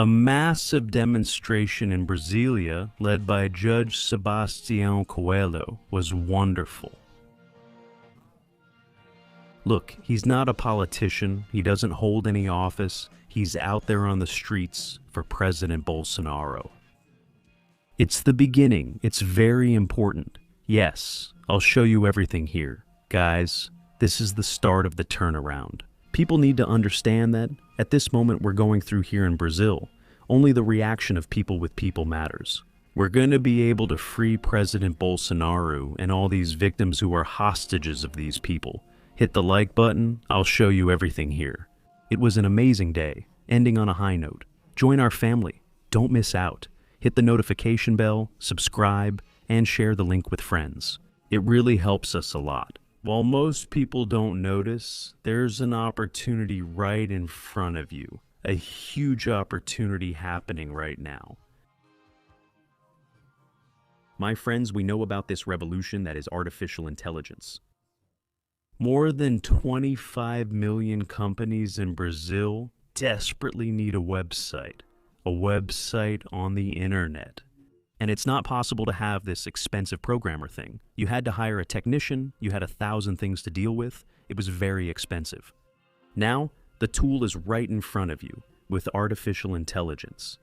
A massive demonstration in Brasília, led by Judge Sebastião Coelho, was wonderful. Look, he's not a politician, he doesn't hold any office, he's out there on the streets for President Bolsonaro. It's the beginning, it's very important. Yes, I'll show you everything here. Guys, this is the start of the turnaround. People need to understand that, at this moment we're going through here in Brazil, only the reaction of people with people matters. We're going to be able to free President Bolsonaro and all these victims who are hostages of these people. Hit the like button, I'll show you everything here. It was an amazing day, ending on a high note. Join our family, don't miss out. Hit the notification bell, subscribe, and share the link with friends. It really helps us a lot. While most people don't notice, there's an opportunity right in front of you. A huge opportunity happening right now. My friends, we know about this revolution that is artificial intelligence. More than 25 million companies in Brazil desperately need a website on the internet. And it's not possible to have this expensive programmer thing. You had to hire a technician, you had 1,000 things to deal with, it was very expensive. Now, the tool is right in front of you with artificial intelligence.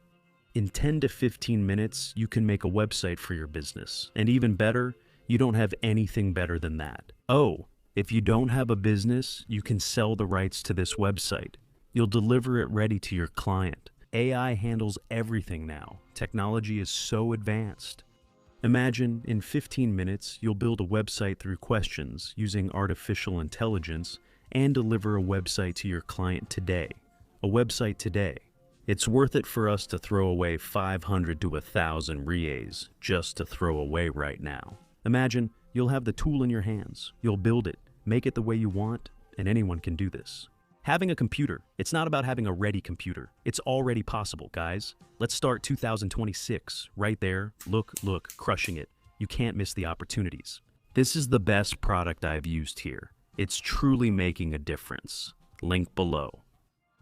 In 10 to 15 minutes, you can make a website for your business. And even better, you don't have anything better than that. Oh, if you don't have a business, you can sell the rights to this website. You'll deliver it ready to your client. AI handles everything now. Technology is so advanced. Imagine, in 15 minutes, you'll build a website through questions using artificial intelligence and deliver a website to your client today. A website today. It's worth it for us to throw away 500 to 1,000 reais just to throw away right now. Imagine, you'll have the tool in your hands. You'll build it, make it the way you want, and anyone can do this. Having a computer, it's not about having a ready computer. It's already possible, guys. Let's start 2026, right there. Look, crushing it. You can't miss the opportunities. This is the best product I've used here. It's truly making a difference. Link below.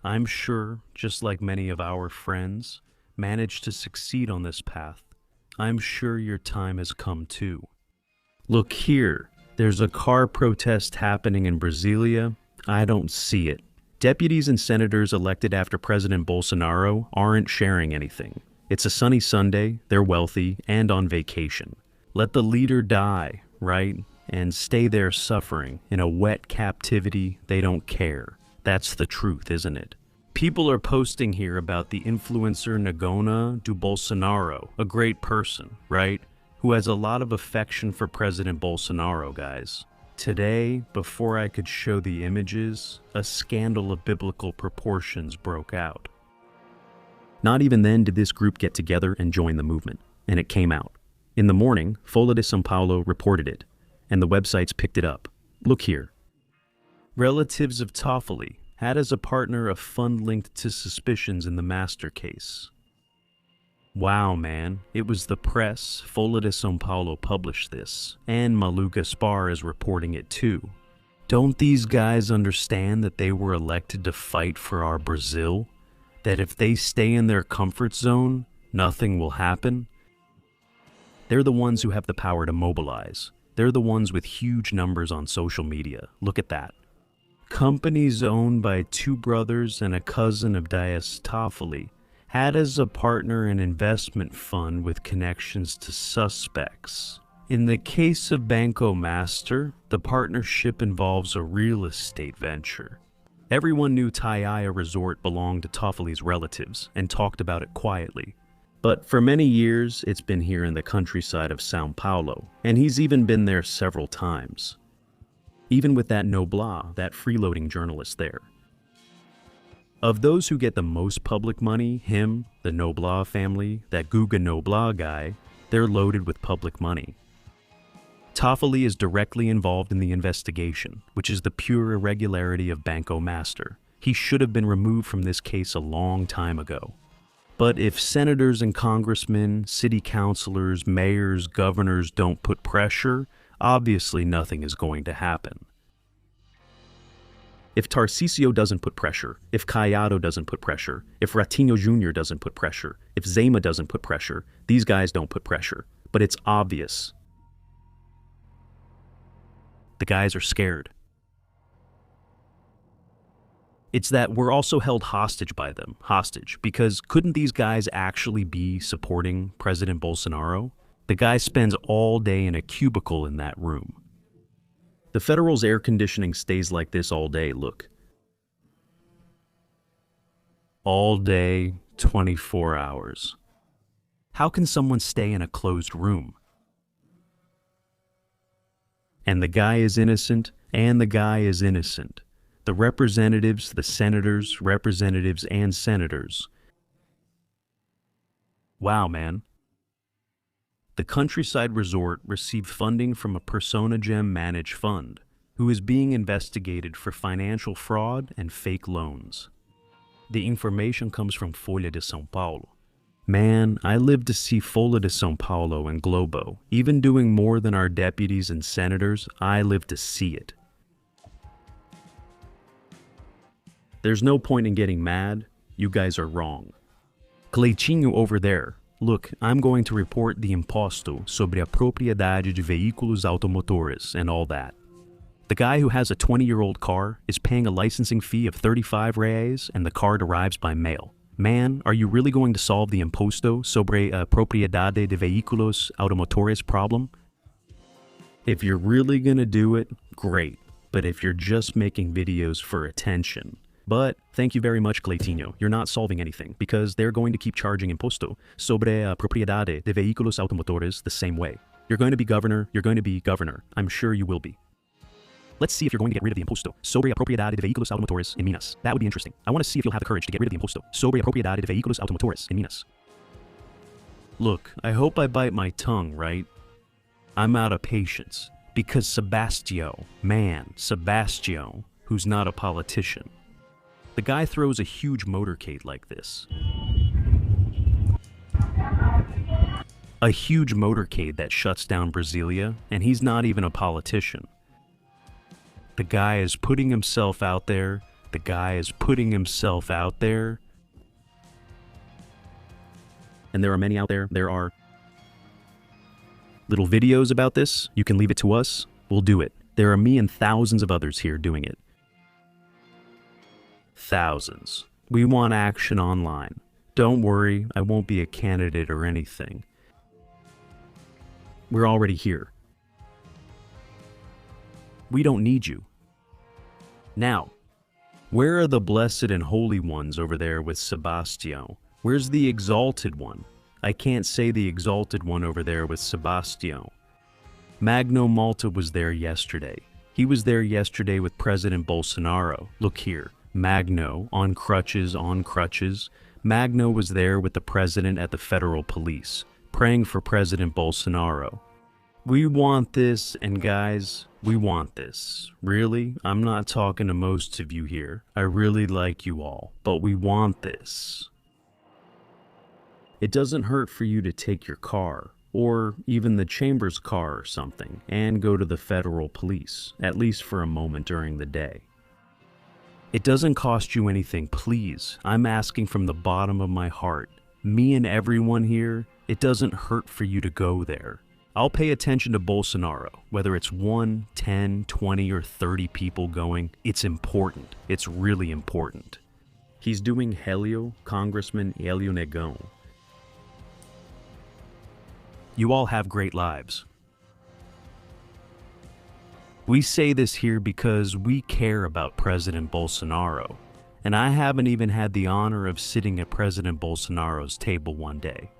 I'm sure, just like many of our friends, managed to succeed on this path. I'm sure your time has come too. Look here, there's a car protest happening in Brasília. I don't see it. Deputies and senators elected after President Bolsonaro aren't sharing anything. It's a sunny Sunday, they're wealthy, and on vacation. Let the leader die, right? And stay there suffering. In a wet captivity, they don't care. That's the truth, isn't it? People are posting here about the influencer Nagona do Bolsonaro, a great person, right? Who has a lot of affection for President Bolsonaro, guys. Today, before I could show the images, a scandal of biblical proportions broke out. Not even then did this group get together and join the movement, and it came out. In the morning, Folha de São Paulo reported it, and the websites picked it up. Look here. Relatives of Toffoli had as a partner a fund linked to suspicions in the master case. Wow, man, it was the press. Folha de São Paulo published this, and Malu Gaspar is reporting it too. Don't these guys understand that they were elected to fight for our Brazil? That if they stay in their comfort zone, nothing will happen? They're the ones who have the power to mobilize. They're the ones with huge numbers on social media. Look at that. Companies owned by two brothers and a cousin of Dias Toffoli had as a partner an investment fund with connections to suspects. In the case of Banco Master, the partnership involves a real estate venture. Everyone knew Taiaya Resort belonged to Toffoli's relatives and talked about it quietly. But for many years, it's been here in the countryside of São Paulo, and he's even been there several times. Even with that Noblar, that freeloading journalist there. Of those who get the most public money, him, the Noblar family, that Guga Noblar guy, they're loaded with public money. Toffoli is directly involved in the investigation, which is the pure irregularity of Banco Master. He should have been removed from this case a long time ago. But if senators and congressmen, city councilors, mayors, governors don't put pressure, obviously nothing is going to happen. If Tarcísio doesn't put pressure, if Caiado doesn't put pressure, if Ratinho Jr. doesn't put pressure, if Zema doesn't put pressure, these guys don't put pressure. But it's obvious. The guys are scared. It's that we're also held hostage by them, because couldn't these guys actually be supporting President Bolsonaro? The guy spends all day in a cubicle in that room. The federal's air conditioning stays like this all day, look. All day, 24 hours. How can someone stay in a closed room? And the guy is innocent, and the guy is innocent. The representatives, the senators, representatives, and senators. Wow, man. The Countryside Resort received funding from a Persona Gem managed fund, who is being investigated for financial fraud and fake loans. The information comes from Folha de São Paulo. Man, I live to see Folha de São Paulo and Globo. Even doing more than our deputies and senators, I live to see it. There's no point in getting mad. You guys are wrong. Cleitinho over there. Look, I'm going to report the imposto sobre a propriedade de veículos automotores and all that. The guy who has a 20-year-old car is paying a licensing fee of 35 reais and the card arrives by mail. Man, are you really going to solve the imposto sobre a propriedade de veículos automotores problem? If you're really gonna do it, great. But if you're just making videos for attention, but thank you very much, Cleitinho. You're not solving anything because they're going to keep charging imposto sobre a propriedade de veículos automotores the same way. You're going to be governor. You're going to be governor. I'm sure you will be. Let's see if you're going to get rid of the imposto sobre a propriedade de veículos automotores in Minas. That would be interesting. I want to see if you'll have the courage to get rid of the imposto sobre a propriedade de veículos automotores in Minas. Look, I hope I bite my tongue, right? I'm out of patience because Sebastião, who's not a politician. The guy throws a huge motorcade like this. A huge motorcade that shuts down Brasília, and he's not even a politician. The guy is putting himself out there. The guy is putting himself out there. And there are many out there. There are little videos about this. You can leave it to us. We'll do it. There are me and thousands of others here doing it. Thousands. We want action online. Don't worry, I won't be a candidate or anything. We're already here. We don't need you. Now, where are the blessed and holy ones over there with Sebastião? Where's the exalted one? I can't say the exalted one over there with Sebastião. Magno Malta was there yesterday. He was there yesterday with President Bolsonaro. Look here. Magno, on crutches. Magno was there with the president at the federal police, praying for President Bolsonaro. We want this, and guys, we want this. Really? I'm not talking to most of you here. I really like you all, but we want this. It doesn't hurt for you to take your car, or even the chamber's car or something, and go to the federal police, at least for a moment during the day. It doesn't cost you anything, please. I'm asking from the bottom of my heart. Me and everyone here, it doesn't hurt for you to go there. I'll pay attention to Bolsonaro, whether it's 1, 10, 20, or 30 people going. It's important. It's really important. He's doing Helio, Congressman Helio Negão. You all have great lives. We say this here because we care about President Bolsonaro, and I haven't even had the honor of sitting at President Bolsonaro's table one day.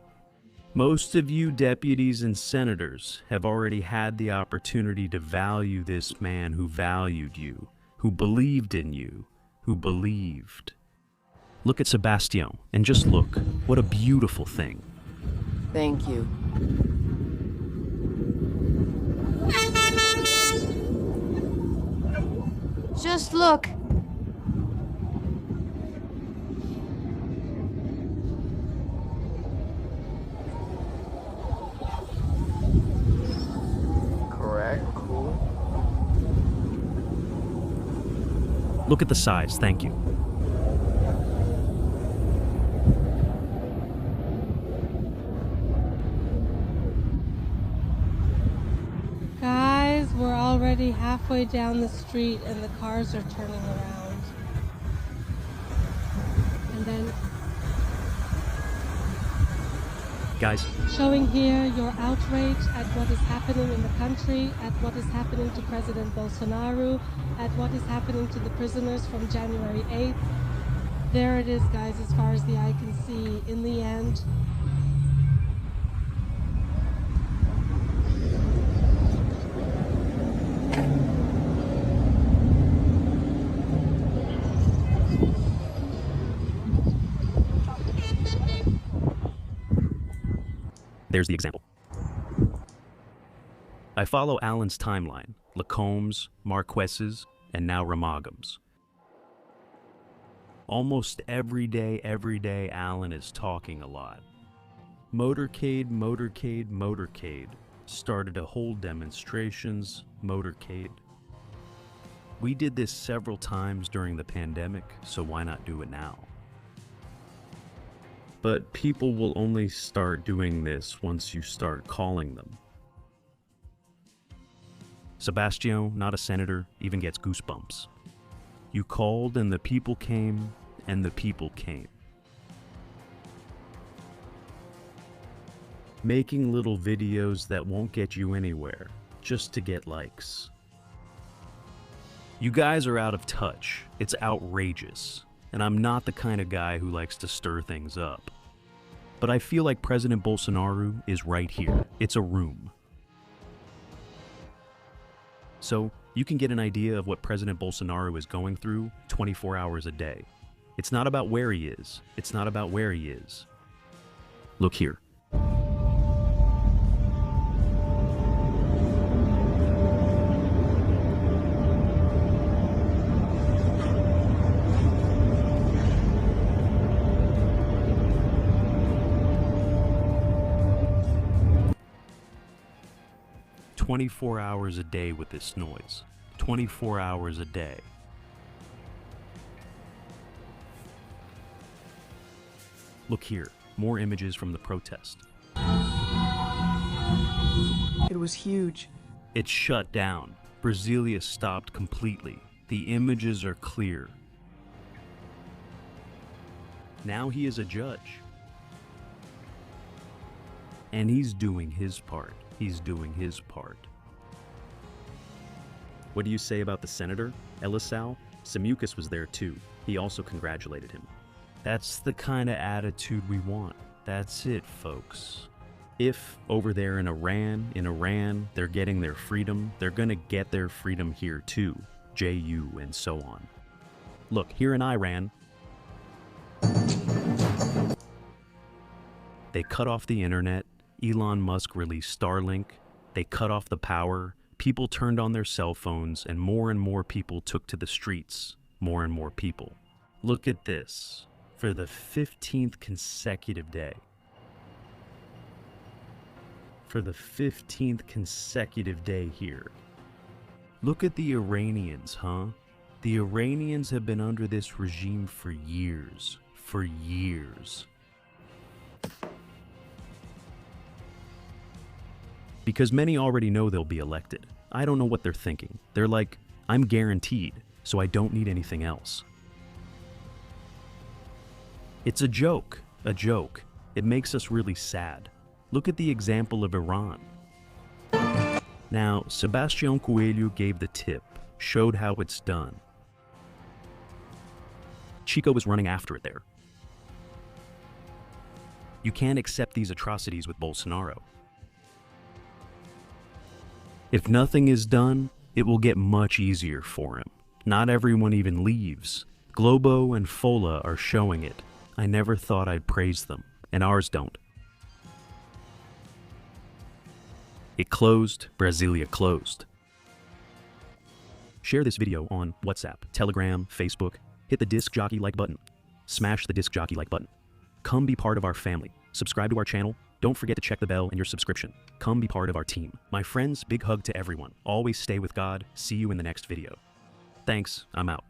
Most of you deputies and senators have already had the opportunity to value this man who valued you, who believed in you, who believed. Look at Sebastião, and just look, what a beautiful thing. Thank you. Just look. Correct, cool. Look at the size, thank you. Guys, we're already halfway down the street and the cars are turning around. And then Guys, showing here your outrage at what is happening in the country, at what is happening to President Bolsonaro, at what is happening to the prisoners from January 8th. There it is, guys, as far as the eye can see. In the end, there's the example. I follow Alan's timeline, Lacombs, Marques's, and now Ramagham's. Almost every day, Alan is talking a lot. Motorcade, motorcade, motorcade. Started to hold demonstrations, motorcade. We did this several times during the pandemic, so why not do it now? But people will only start doing this once you start calling them. Sebastião, not a senator, even gets goosebumps. You called and the people came, and the people came. Making little videos that won't get you anywhere, just to get likes. You guys are out of touch. It's outrageous. And I'm not the kind of guy who likes to stir things up. But I feel like President Bolsonaro is right here. It's a room. So you can get an idea of what President Bolsonaro is going through 24 hours a day. It's not about where he is. It's not about where he is. Look here. "24 hours a day with this noise. 24 hours a day." Look here, more images from the protest. It was huge. It's shut down. Brasília stopped completely. The images are clear. Now he is a judge. And he's doing his part. He's doing his part. What do you say about the senator, Elisau? Samukas was there too. He also congratulated him. That's the kind of attitude we want. That's it, folks. If over there in Iran, they're getting their freedom, they're gonna get their freedom here too. JU and so on. Look, here in Iran, they cut off the internet. Elon Musk released Starlink. They cut off the power. People turned on their cell phones, and more people took to the streets. More and more people. Look at this. For the 15th consecutive day. For the 15th consecutive day here. Look at the Iranians, huh? The Iranians have been under this regime for years. For years. Because many already know they'll be elected. I don't know what they're thinking. They're like, I'm guaranteed, so I don't need anything else. It's a joke, a joke. It makes us really sad. Look at the example of Iran. Now, Sebastião Coelho gave the tip, showed how it's done. Chico was running after it there. You can't accept these atrocities with Bolsonaro. If nothing is done, it will get much easier for him. Not everyone even leaves. Globo and Fola are showing it. I never thought I'd praise them, and ours don't. It closed, Brasília closed. Share this video on WhatsApp, Telegram, Facebook. Hit the disc jockey like button. Smash the disc jockey like button. Come be part of our family. Subscribe to our channel. Don't forget to check the bell and your subscription. Come be part of our team. My friends, big hug to everyone. Always stay with God. See you in the next video. Thanks, I'm out.